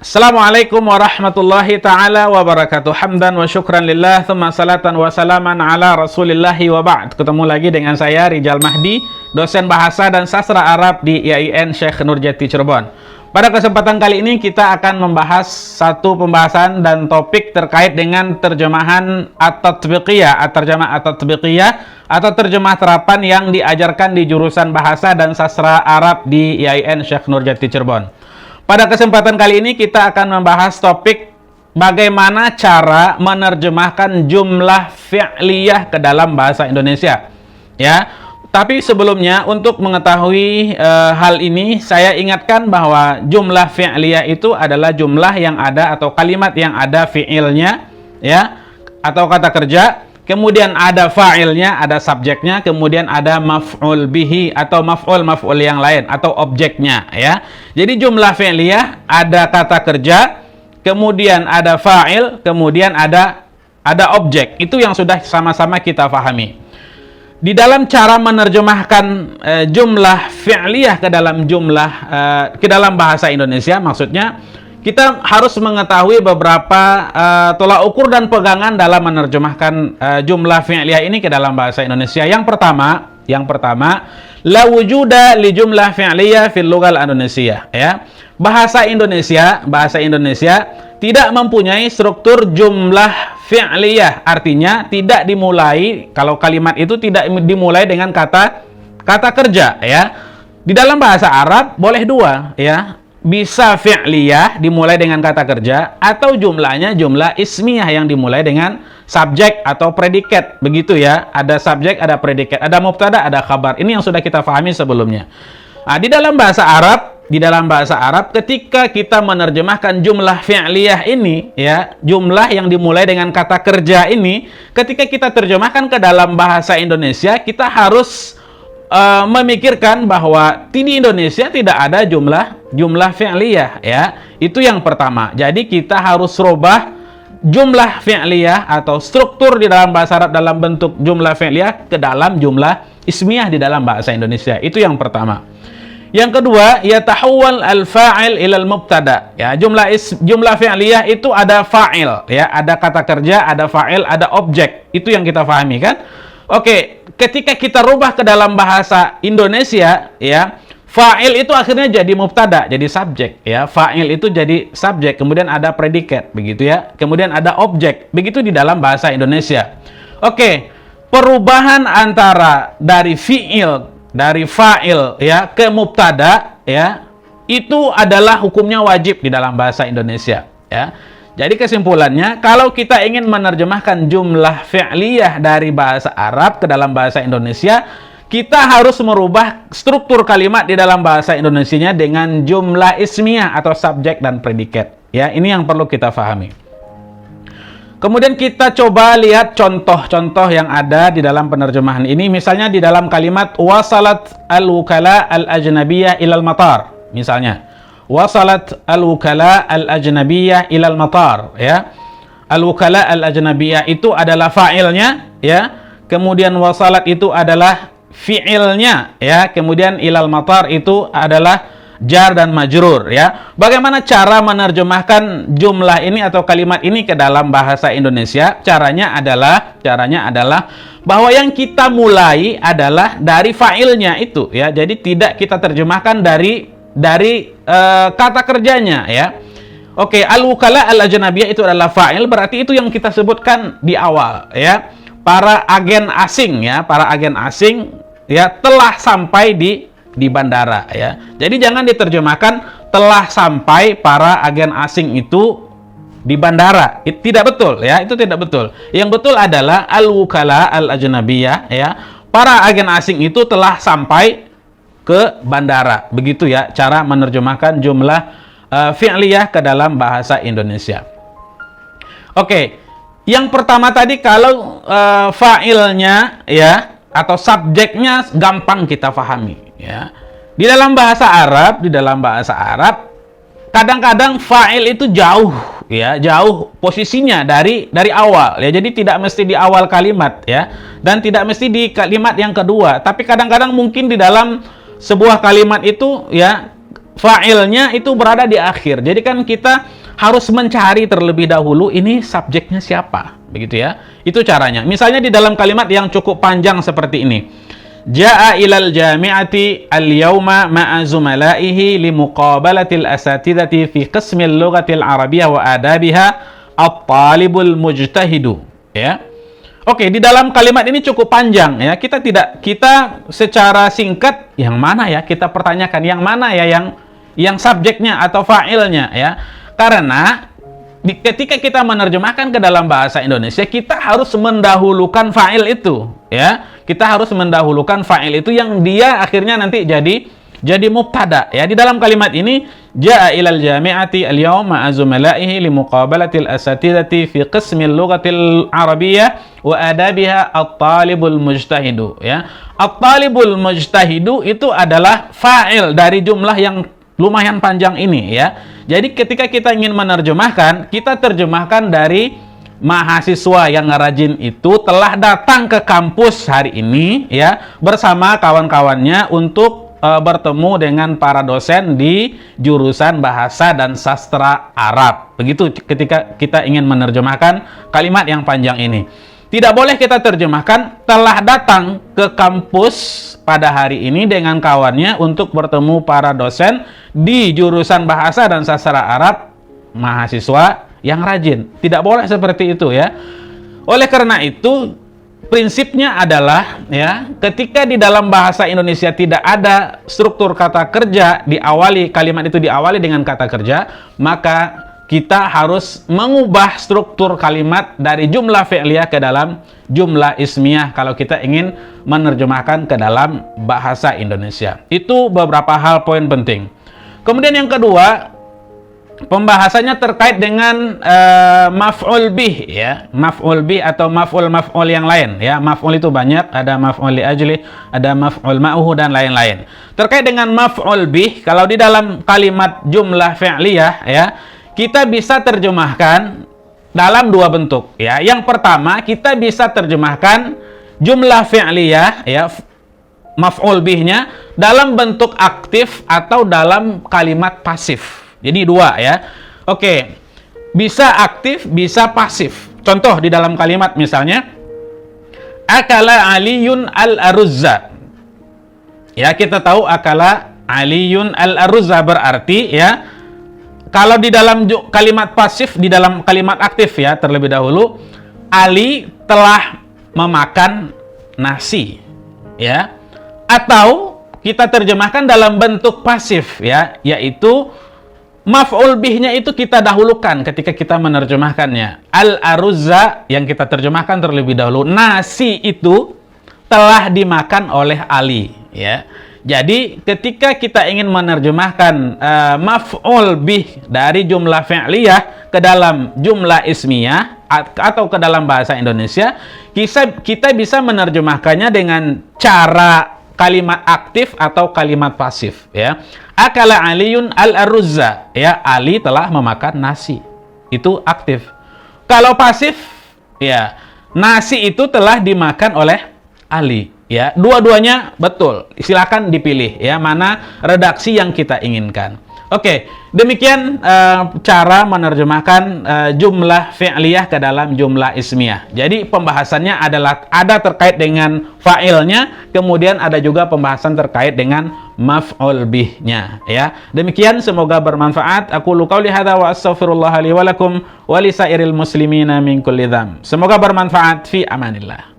Assalamualaikum warahmatullahi ta'ala wabarakatuh. Hamdan wa syukran lillah, thumma salatan wa salaman ala rasulillahi wa ba'd. Ketemu lagi dengan saya Rijal Mahdi, dosen bahasa dan sastra Arab di IAIN Syekh Nurjati Cirebon. Pada kesempatan kali ini kita akan membahas satu pembahasan dan topik terkait dengan terjemahan at-tatbiqiyah, at-terjemah at-tatbiqiyah atau terjemah terapan yang diajarkan di jurusan bahasa dan sastra Arab di IAIN Syekh Nurjati Cirebon. Pada kesempatan kali ini kita akan membahas topik bagaimana cara menerjemahkan jumlah fi'liyah ke dalam bahasa Indonesia. Ya, tapi sebelumnya untuk mengetahui hal ini saya ingatkan bahwa jumlah fi'liyah itu adalah jumlah yang ada atau kalimat yang ada fi'ilnya, ya, atau kata kerja. Kemudian ada fa'ilnya, ada subjeknya, kemudian ada maf'ul bihi atau maf'ul yang lain atau objeknya, ya. Jadi jumlah fi'liyah ada kata kerja, kemudian ada fa'il, kemudian ada objek. Itu yang sudah sama-sama kita pahami. Di dalam cara menerjemahkan jumlah fi'liyah ke dalam bahasa Indonesia, maksudnya kita harus mengetahui beberapa tolak ukur dan pegangan dalam menerjemahkan jumlah fi'liyah ini ke dalam bahasa Indonesia. Yang pertama, la wujuda li jumlah fi'liyah fil lughal Indonesia, ya. Bahasa Indonesia tidak mempunyai struktur jumlah fi'liyah. Artinya tidak dimulai, kalau kalimat itu tidak dimulai dengan kata kerja, ya. Di dalam bahasa Arab boleh dua, ya. Bisa fi'liyah dimulai dengan kata kerja atau jumlahnya jumlah ismiyah yang dimulai dengan subjek atau predikat. Begitu, ya. Ada subjek, ada predikat, ada mubtada, ada khabar. Ini yang sudah kita pahami sebelumnya. Nah, di dalam bahasa Arab ketika kita menerjemahkan jumlah fi'liyah ini, ya, jumlah yang dimulai dengan kata kerja ini, ketika kita terjemahkan ke dalam bahasa Indonesia, kita harus memikirkan bahwa di Indonesia tidak ada jumlah fi'liyah, ya. Itu yang pertama. Jadi kita harus rubah jumlah fi'liyah atau struktur di dalam bahasa Arab dalam bentuk jumlah fi'liyah ke dalam jumlah ismiyah di dalam bahasa Indonesia. Itu yang pertama. Yang kedua, yatahawwal al-fa'il ila al-mubtada. Ya, jumlah fi'liyah itu ada fa'il, ya, ada kata kerja, ada fa'il, ada objek. Itu yang kita pahami, kan? Oke, ketika kita rubah ke dalam bahasa Indonesia, ya, fa'il itu akhirnya jadi mubtada, jadi subjek, ya. Fa'il itu jadi subjek, kemudian ada predikat, begitu, ya. Kemudian ada objek, begitu di dalam bahasa Indonesia. Oke, perubahan antara dari fa'il, ya, ke mubtada, ya, itu adalah hukumnya wajib di dalam bahasa Indonesia, ya. Jadi kesimpulannya, kalau kita ingin menerjemahkan jumlah fi'liyah dari bahasa Arab ke dalam bahasa Indonesia, kita harus merubah struktur kalimat di dalam bahasa Indonesianya dengan jumlah ismiyah atau subjek dan predikat. Ya, ini yang perlu kita pahami. Kemudian kita coba lihat contoh-contoh yang ada di dalam penerjemahan ini. Misalnya di dalam kalimat wasalat al-wukala al-ajnabiyah ilal matar. Misalnya, wasalat al-wukala al-ajnabiyah ilal matar, ya. Al-wukala al-ajnabiyah itu adalah fa'ilnya, ya. Kemudian wasalat itu adalah fi'ilnya, ya. Kemudian ilal matar itu adalah jar dan majrur, ya. Bagaimana cara menerjemahkan jumlah ini atau kalimat ini ke dalam bahasa Indonesia? Caranya adalah bahwa yang kita mulai adalah dari fa'ilnya itu, ya. Jadi tidak kita terjemahkan dari kata kerjanya, ya. Oke, al-wukala al-ajnabiyah itu adalah fa'il, berarti itu yang kita sebutkan di awal, ya. Para agen asing, ya, telah sampai di bandara, ya. Jadi jangan diterjemahkan telah sampai para agen asing itu di bandara. Itu tidak betul, ya. Itu tidak betul. Yang betul adalah al-wukala al-ajnabiyah, ya. Para agen asing itu telah sampai ke bandara. Begitu, ya, cara menerjemahkan jumlah fi'liyah ke dalam bahasa Indonesia. Oke, yang pertama tadi kalau fa'ilnya, ya, atau subjeknya gampang kita pahami, ya. Di dalam bahasa Arab kadang-kadang fa'il itu jauh, ya, jauh posisinya dari awal, ya. Jadi tidak mesti di awal kalimat, ya, dan tidak mesti di kalimat yang kedua, tapi kadang-kadang mungkin di dalam sebuah kalimat itu, ya, fa'ilnya itu berada di akhir. Jadi kan kita harus mencari terlebih dahulu ini subjeknya siapa, begitu ya. Itu caranya. Misalnya di dalam kalimat yang cukup panjang seperti ini. Ja'a ilal jami'ati al-yawma ma'a zumalaihi limuqabalatil asatidati fi qismil lughatil arabiyyah wa adabiha at-talibul mujtahidu, ya. Oke, di dalam kalimat ini cukup panjang ya. Kita secara singkat yang mana ya? Kita pertanyakan yang mana ya yang subjeknya atau fa'ilnya ya. Karena ketika kita menerjemahkan ke dalam bahasa Indonesia, kita harus mendahulukan fa'il itu ya. Kita harus mendahulukan fa'il itu yang dia akhirnya nanti jadi mubtada ya. Di dalam kalimat ini jaa ilal jami'ati al-yawma azmalaihi limuqabalatil asatidati fi qismil lughatil arabiyyah wa adabiha at-talibul mujtahidu ya. At-talibul mujtahidu itu adalah fa'il dari jumlah yang lumayan panjang ini ya. Jadi ketika kita ingin menerjemahkan, kita terjemahkan dari mahasiswa yang rajin itu telah datang ke kampus hari ini ya bersama kawan-kawannya untuk bertemu dengan para dosen di jurusan bahasa dan sastra Arab. Begitu ketika kita ingin menerjemahkan kalimat yang panjang ini. Tidak boleh kita terjemahkan telah datang ke kampus pada hari ini dengan kawannya untuk bertemu para dosen di jurusan bahasa dan sastra Arab mahasiswa yang rajin. Tidak boleh seperti itu ya. Oleh karena itu prinsipnya adalah ya, ketika di dalam bahasa Indonesia tidak ada struktur kata kerja kalimat itu diawali dengan kata kerja, maka kita harus mengubah struktur kalimat dari jumlah fi'liyah ke dalam jumlah ismiyah kalau kita ingin menerjemahkan ke dalam bahasa Indonesia. Itu beberapa hal poin penting. Kemudian yang kedua, pembahasannya terkait dengan maf'ul bih ya, maf'ul bih atau maf'ul yang lain ya. Maf'ul itu banyak, ada maf'ul li ajli, ada maf'ul ma'uhu dan lain-lain. Terkait dengan maf'ul bih, kalau di dalam kalimat jumlah fi'liyah ya, kita bisa terjemahkan dalam dua bentuk ya. Yang pertama, kita bisa terjemahkan jumlah fi'liyah ya, maf'ul bihnya dalam bentuk aktif atau dalam kalimat pasif. Jadi dua ya. Oke. Bisa aktif, bisa pasif. Contoh di dalam kalimat misalnya akala Aliyun al-aruzza. Ya, kita tahu akala Aliyun al-aruzza berarti ya, kalau di dalam kalimat pasif, di dalam kalimat aktif ya, terlebih dahulu Ali telah memakan nasi ya. Atau kita terjemahkan dalam bentuk pasif ya, yaitu maf'ul bihnya itu kita dahulukan ketika kita menerjemahkannya. Al-aruzza yang kita terjemahkan terlebih dahulu. Nasi itu telah dimakan oleh Ali ya. Jadi ketika kita ingin menerjemahkan maf'ul bih dari jumlah fi'liyah ke dalam jumlah ismiyah atau ke dalam bahasa Indonesia, kita bisa menerjemahkannya dengan cara kalimat aktif atau kalimat pasif ya. Akala Aliyun al-aruzza ya, Ali telah memakan nasi. Itu aktif. Kalau pasif ya, nasi itu telah dimakan oleh Ali ya. Dua-duanya betul. Silakan dipilih ya, mana redaksi yang kita inginkan. Oke, demikian cara menerjemahkan jumlah fi'liyah ke dalam jumlah ismiyah. Jadi pembahasannya adalah ada terkait dengan fa'ilnya, kemudian ada juga pembahasan terkait dengan maf'ul bihnya ya. Demikian, semoga bermanfaat. Aku qauli hadza wa astaghfirullah li wa lakum wa lisairil muslimina min kulli dzam. Semoga bermanfaat. Fi amanillah.